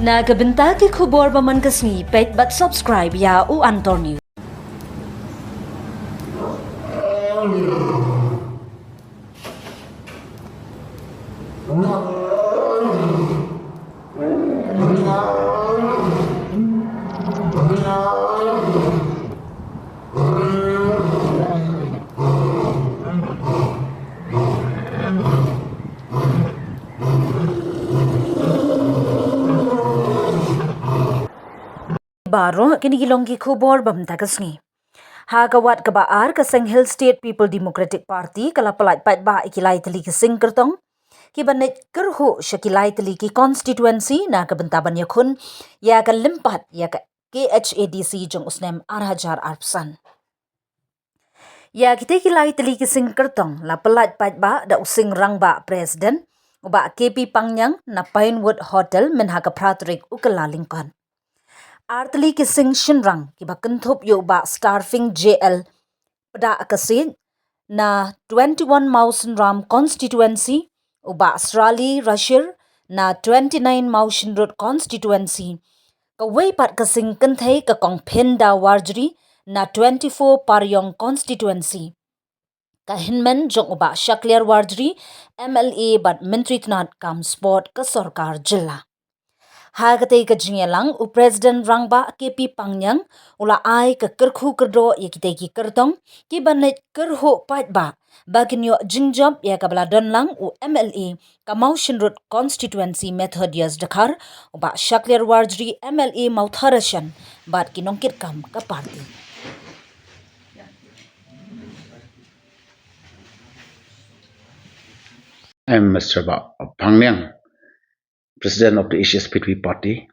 Nagabenta ki khubor ba man kasngi pet but subscribe ya u Antor News. Baro kini gilong ki khubor bam takasngi. Hagawat kabaar kaseng Hill State People Democratic Party kala palat pat ba ikilai tali kasing kertong ki banet kyrhuh syakilai tali ki Constituency na kabentaban yakun ya ka limpat ya ka KHADC jong usnem arhajar arpsan. Ya kita kilai tali kasing kertong la palat pat ba da using rang ba presiden uba KP Pangyang na Pinewood Hotel menha ka pratrik ukala lingkon. Artli kising shynrang ki ba kynthop yo ba starving JL pada akasin na 21 Mausen Ram Constituency uba Australi Russia na 29 Mausen Road Constituency kawei pat kising kynthei ka kongpenda warjri na 24 Paryong Constituency kahinmen jong uba shakliar warjri MLA bat menteri tenat kam sport ka sarkar jilla. Hagatay ka jinyalang u President Rangba KP Pangyang ula ay ka kyrhuh kerdo ya kitay ki kertong ki banet kyrhuh pat ba baginyo jinjob ya kabladon lang u MLA ka Mausen Road Constituency Methodius Dakar u ba Shaklir Warjri MLA Mautharashan bat kinongkit kam ka party. I'm Mr. Pangyang, President of the HSPT Party.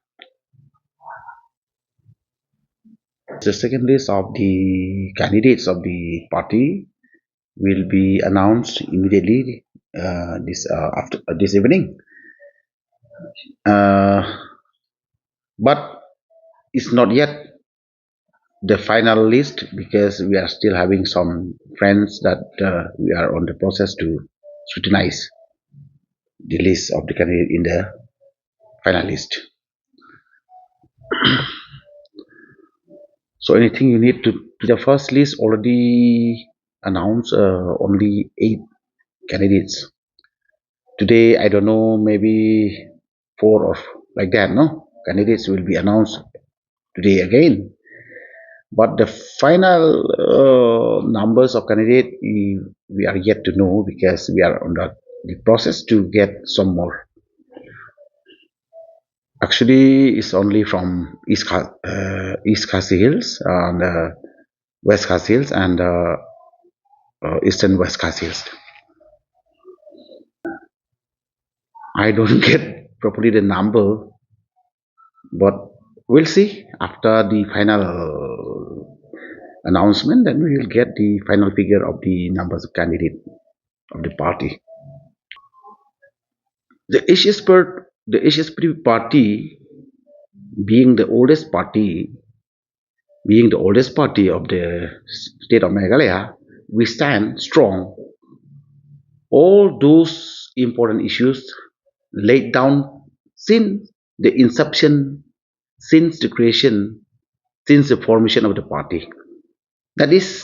The second list of the candidates of the party will be announced immediately after this evening. But it's not yet the final list because we are still having some friends that we are on the process to scrutinize the list of the candidate in the final list. So anything you need to the first list already announced only 8 candidates. Today I don't know, maybe 4 or like that, no? Candidates will be announced today again. But the final numbers of candidates we are yet to know because we are on the process to get some more. Actually, it's only from East Khasi Hills and West Khasi Hills and Eastern West Khasi Hills. I don't get properly the number, but we'll see after the final announcement. Then we will get the final figure of the numbers of candidates of the party. The HSPT party, being the oldest party of the state of Meghalaya, we stand strong. All those important issues laid down since the inception, since the creation, since the formation of the party. That is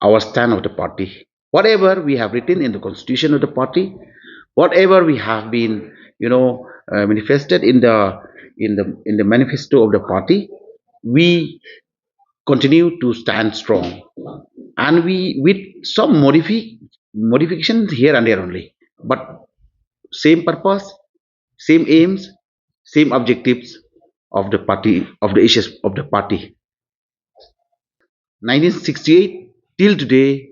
our stand of the party. Whatever we have written in the constitution of the party, whatever we have been, manifested in the manifesto of the party, we continue to stand strong, and we with some modifications here and there only, but same purpose, same aims, same objectives of the party of the party. 1968 till today,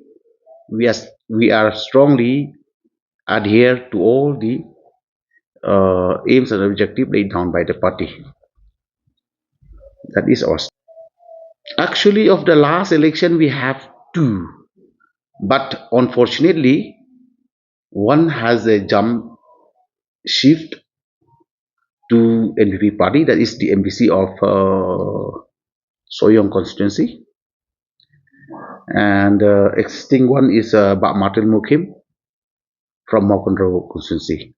we are strongly adhere to all the aims and objectives laid down by the party. That is us. Actually, of the last election, we have 2, but unfortunately, one has a jump shift to NPP party, that is the MPC of Soyong constituency, and existing one is Bak Martin Mukim from Mokondro constituency.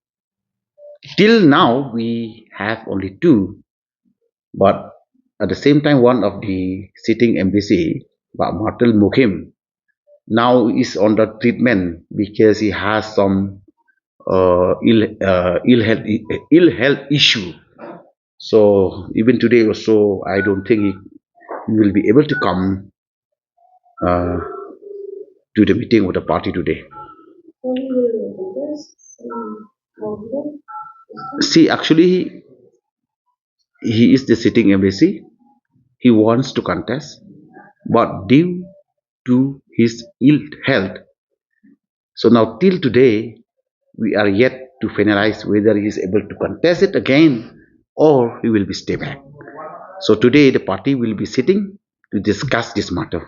Till now, we have only two, but at the same time, one of the sitting MBC, Pak Martel Mukim, now is under treatment because he has some ill health issue. So even today also, I don't think he will be able to come uh, to the meeting of the party today. See, actually, he is the sitting MBC. He wants to contest, but due to his ill health, so now till today, we are yet to finalize whether he is able to contest it again or he will be stay back. So today the party will be sitting to discuss this matter.